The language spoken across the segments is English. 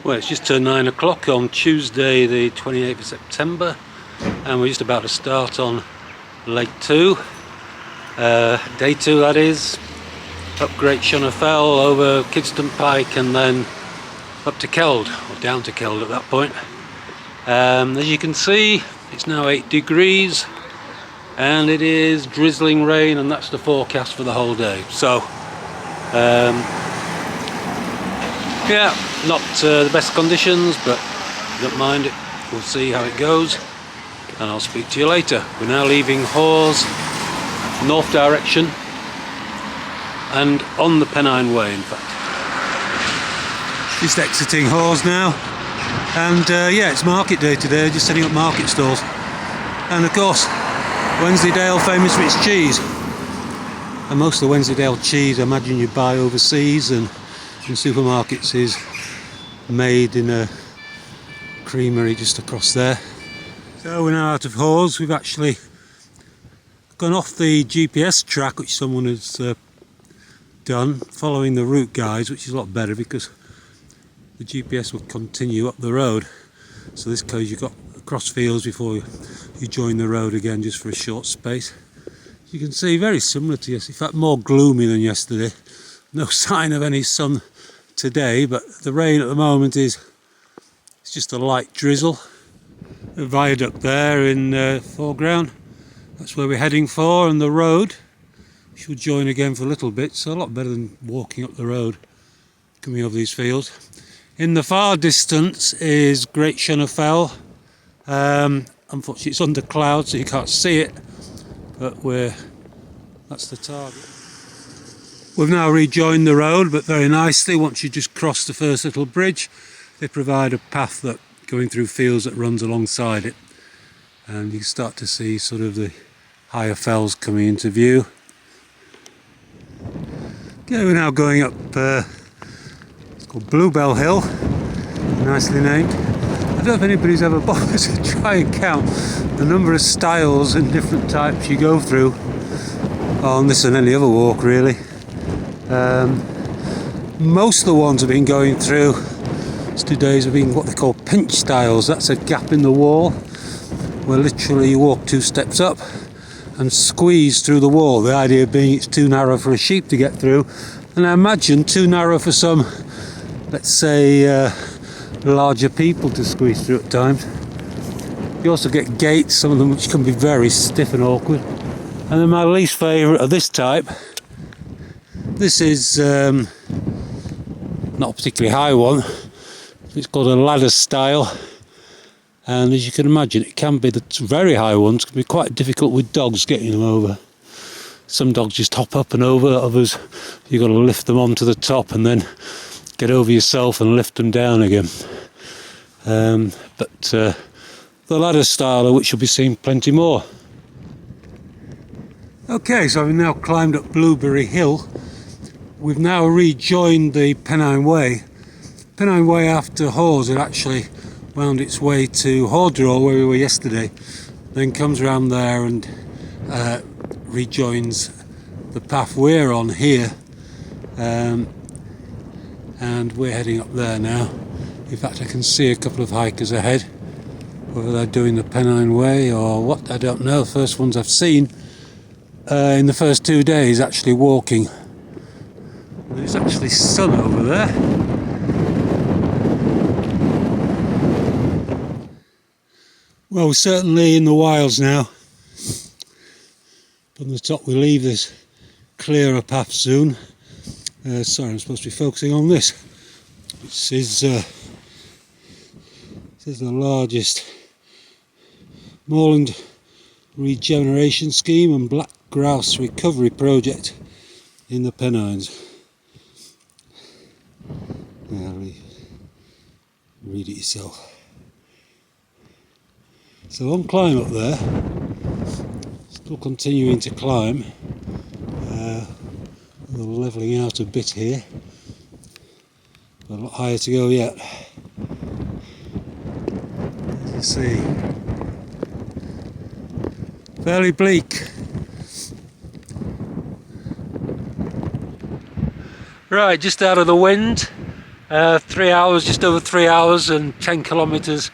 Well, it's just turned 9 o'clock on Tuesday the 28th of September, and we're just about to start on Leg 2, Day 2 that is, up Great Shunner Fell, over Kidston Pike and then up to Keld, or down to Keld at that point. As you can see, it's now 8 degrees and it is drizzling rain, and that's the forecast for the whole day. So yeah, not the best conditions, but don't mind it. We'll see how it goes, and I'll speak to you later. We're now leaving Hawes, north direction, and on the Pennine Way, in fact. Just exiting Hawes now, and yeah, it's market day today, just setting up market stalls. And of course, Wensleydale famous for its cheese. And most of the Wensleydale cheese, I imagine you buy overseas and in supermarkets, is made in a creamery just across there. So we're now out of Hawes. We've actually gone off the GPS track which someone has done, following the route guides, which is a lot better because the GPS will continue up the road. So this case you've got across fields before you join the road again, just for a short space. You can see very similar to yesterday, in fact more gloomy than yesterday. No sign of any sun today, but the rain at the moment it's just a light drizzle. A viaduct there in foreground, that's where we're heading for, and the road, which will join again for a little bit, so a lot better than walking up the road coming over these fields. In the far distance is Great Shunner Fell. Unfortunately it's under cloud so you can't see it, but that's the target. We've now rejoined the road, but very nicely. Once you just cross the first little bridge, they provide a path that going through fields that runs alongside it, and you start to see sort of the higher fells coming into view. Okay, we're now going up, it's called Bluebell Hill, nicely named. I don't know if anybody's ever bothered to try and count the number of stiles and different types you go through on this and any other walk really. Most of the ones I've been going through today have been what they call pinch stiles. That's a gap in the wall where literally you walk 2 steps up and squeeze through the wall. The idea being it's too narrow for a sheep to get through, and I imagine too narrow for some, let's say, larger people to squeeze through at times. You also get gates, some of them which can be very stiff and awkward. And then my least favourite of this type, this is not a particularly high one. It's called a ladder stile, and as you can imagine, it can be, the very high ones can be quite difficult with dogs getting them over. Some dogs just hop up and over, others you've got to lift them onto the top and then get over yourself and lift them down again. But the ladder style, of which you'll be seeing plenty more. Okay, so we've now climbed up Blueberry Hill. We've now rejoined the Pennine Way. Pennine Way after Hawes had actually wound its way to Hawdraw, where we were yesterday, then comes around there and rejoins the path we're on here, and we're heading up there now. In fact, I can see a couple of hikers ahead. Whether they're doing the Pennine Way or what, I don't know. The first ones I've seen in the first 2 days actually walking. There's actually sun over there. Well, we're certainly in the wilds now. From the top we leave this clearer path soon. Sorry, I'm supposed to be focusing on this. This is the largest moorland regeneration scheme and black grouse recovery project in the Pennines. Yeah, read it yourself. So on climb up there, still continuing to climb, we're levelling out a bit here, but a lot higher to go yet. As you see, fairly bleak. Right, just out of the wind, 3 hours, just over 3 hours and 10 kilometres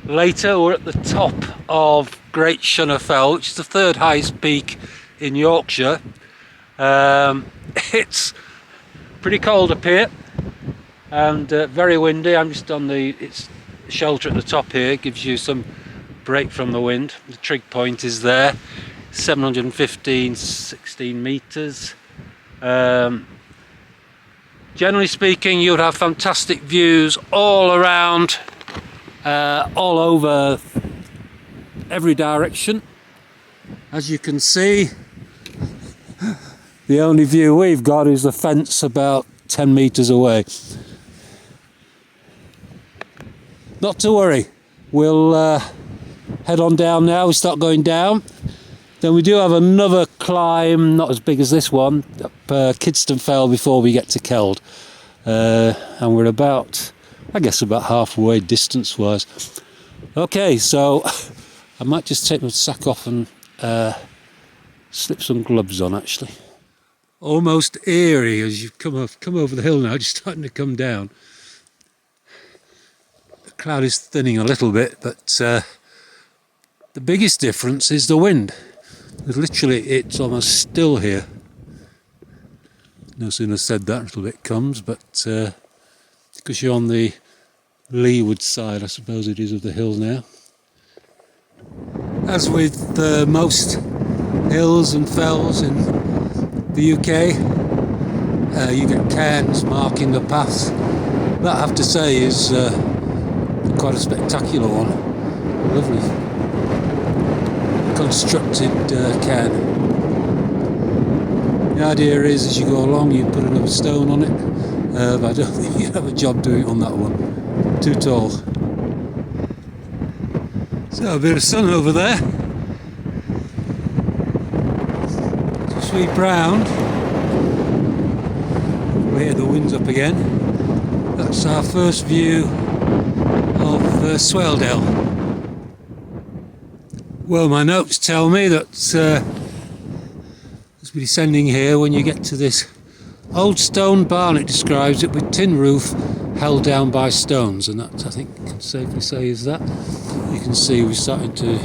later, we're at the top of Great Shunner Fell, which is the third highest peak in Yorkshire. It's pretty cold up here and very windy. I'm just on the shelter at the top here, it gives you some break from the wind. The trig point is there, 16 metres. Generally speaking, you would have fantastic views all around, all over every direction. As you can see, the only view we've got is the fence about 10 metres away. Not to worry, we'll head on down now. We start going down. Then we do have another climb, not as big as this one, up Shunner Fell before we get to Keld. And we're about, I guess, about halfway distance-wise. Okay, so I might just take my sack off and slip some gloves on, actually. Almost eerie as you've come over the hill now, just starting to come down. The cloud is thinning a little bit, but the biggest difference is the wind. Literally, it's almost still here. No sooner said that, a little bit comes, but because you're on the leeward side, I suppose it is, of the hill now. As with most hills and fells in the UK, you get cairns marking the paths. That, I have to say, is quite a spectacular one. Lovely constructed cairn. The idea is, as you go along, you put another stone on it, but I don't think you'd have a job doing it on that one. Too tall. So a bit of sun over there. Sweep round. We hear the winds up again. That's our first view of Swaledale. Well, my notes tell me that as we're descending here, when you get to this old stone barn, it describes it with tin roof held down by stones, and that, I think, can safely say is that. You can see we're starting to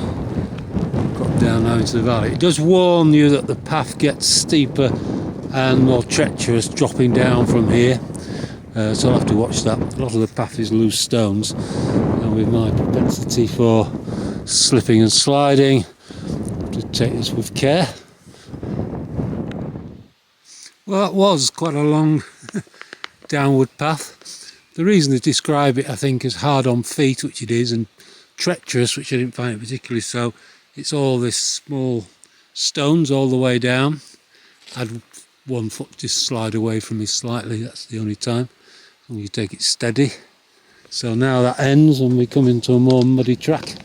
drop down now into the valley. It does warn you that the path gets steeper and more treacherous dropping down from here, so I'll have to watch that. A lot of the path is loose stones, and with my propensity for slipping and sliding, to take this with care. Well, that was quite a long downward path. The reason they describe it, I think, as hard on feet, which it is, and treacherous, which I didn't find it particularly so, it's all this small stones all the way down. I had one foot just slide away from me slightly, that's the only time. And you take it steady. So now that ends and we come into a more muddy track.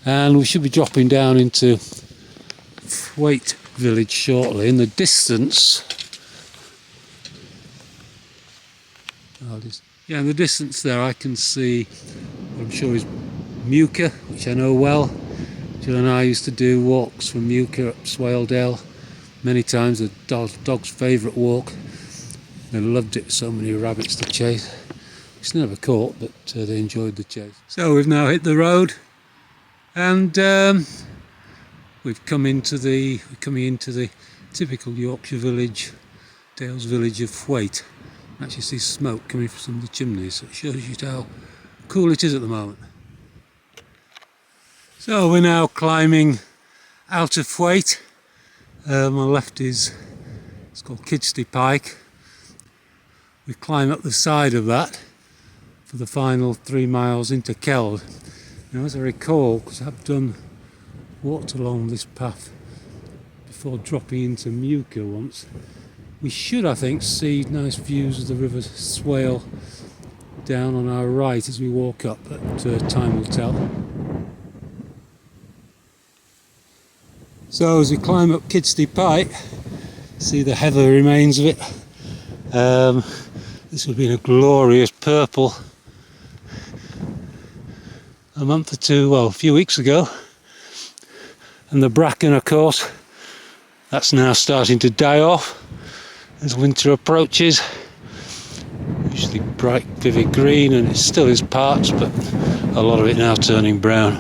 And we should be dropping down into Thwaite village shortly. In the distance, in the distance there I can see what I'm sure is Muka, which I know well. Jill and I used to do walks from Muka up Swaledale many times, the dog's favourite walk. They loved it, so many rabbits to chase. It's never caught, but they enjoyed the chase. So we've now hit the road. And we're coming into the typical Yorkshire village, Dale's village of Thwaite. Actually see smoke coming from some of the chimneys, so it shows you how cool it is at the moment. So we're now climbing out of Thwaite. On my left it's called Kidsley Pike. We climb up the side of that for the final 3 miles into Keld. Now, as I recall, because I've walked along this path before dropping into Muka once, we should, I think, see nice views of the River Swale down on our right as we walk up, but time will tell. So as we climb up Kidsley Pike, see the heather remains of it. This would have been a glorious purple a month or two, well, a few weeks ago. And the bracken, of course, that's now starting to die off as winter approaches. previously bright vivid green, and it still is parts, but a lot of it now turning brown.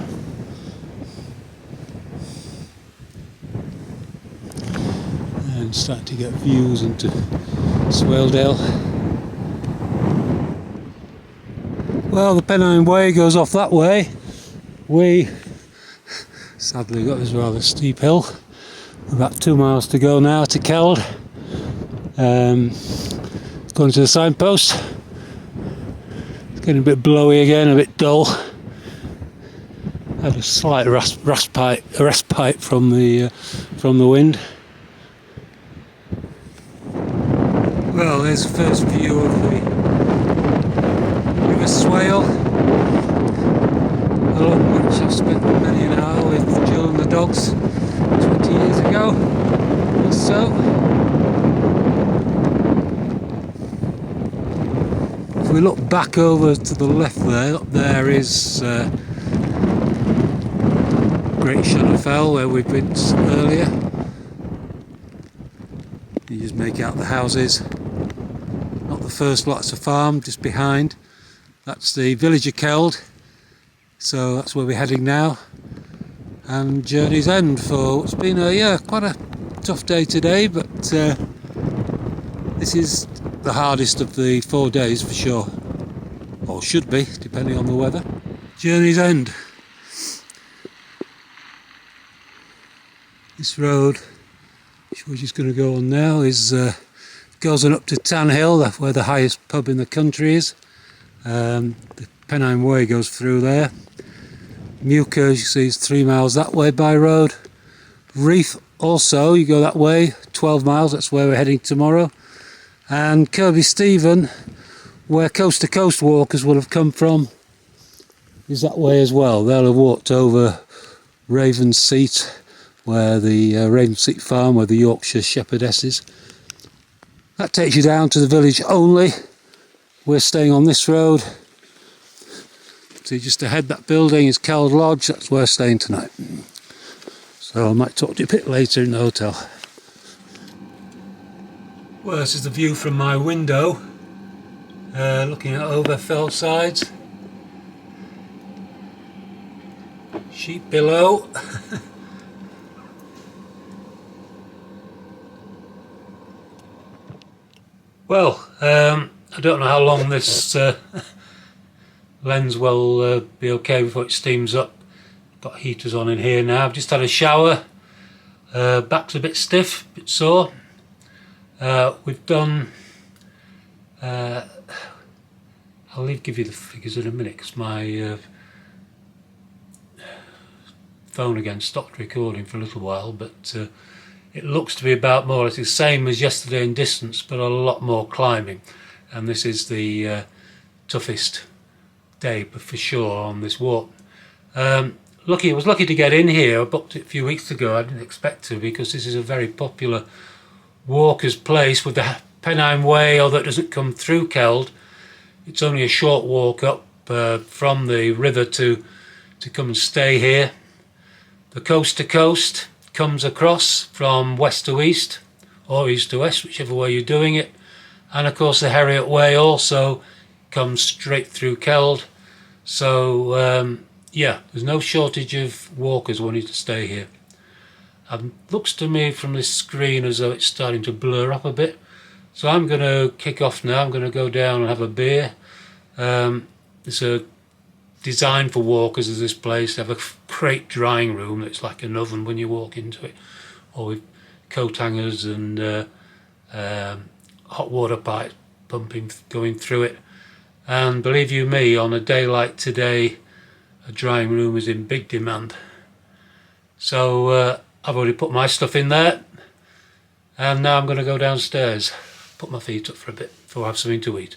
And starting to get views into Swaledale. Well, the Pennine Way goes off that way. We sadly got this rather steep hill. About 2 miles to go now to Keld. Going to the signpost. It's getting a bit blowy again, a bit dull. Had a slight respite from the wind. Well, there's the first view of the River Swale, along which I've spent many an hour with Jill and the dogs 20 years ago or so. If we look back over to the left there, up there is Great Shunner Fell, where we've been earlier. You just make out the houses. Not the first lot, it's a farm just behind. That's the village of Keld, so that's where we're heading now. And journey's end for what's been quite a tough day today, but this is the hardest of the 4 days for sure, or should be, depending on the weather. Journey's end. This road, which we're just going to go on now, goes on up to Tan Hill, that's where the highest pub in the country is. The Pennine Way goes through there. Muka, as you see, is 3 miles that way by road. Reef also, you go that way, 12 miles, that's where we're heading tomorrow. And Kirby Stephen, where coast to coast walkers will have come from, is that way as well. They'll have walked over Raven's Seat, where the Raven Seat farm, where the Yorkshire shepherdess is. That takes you down to the village only. We're staying on this road. So just ahead that building is Keld Lodge, that's where we're staying tonight. So I might talk to you a bit later in the hotel. Well, this is the view from my window, looking over fell sides. Sheep below. Well, I don't know how long this lens will be okay before it steams up. Got heaters on in here now. I've just had a shower. Back's a bit stiff, a bit sore. We've done, I'll give you the figures in a minute because my phone again stopped recording for a little while, but it looks to be about more or less the same as yesterday in distance, but a lot more climbing. And this is the toughest day for sure on this walk. I was lucky to get in here. I booked it a few weeks ago. I didn't expect to, because this is a very popular walker's place with the Pennine Way, although it doesn't come through Keld. It's only a short walk up from the river to come and stay here. The coast to coast comes across from west to east or east to west, whichever way you're doing it. And of course the Herriot Way also comes straight through Keld. So yeah, there's no shortage of walkers wanting to stay here. It looks to me from this screen as though it's starting to blur up a bit. So I'm going to kick off now. I'm going to go down and have a beer. It's a design for walkers as this place. They have a great drying room that's like an oven when you walk into it, or with coat hangers and hot water pipes pumping, going through it. And believe you me, on a day like today, a drying room is in big demand. So I've already put my stuff in there, and now I'm going to go downstairs, put my feet up for a bit before I have something to eat.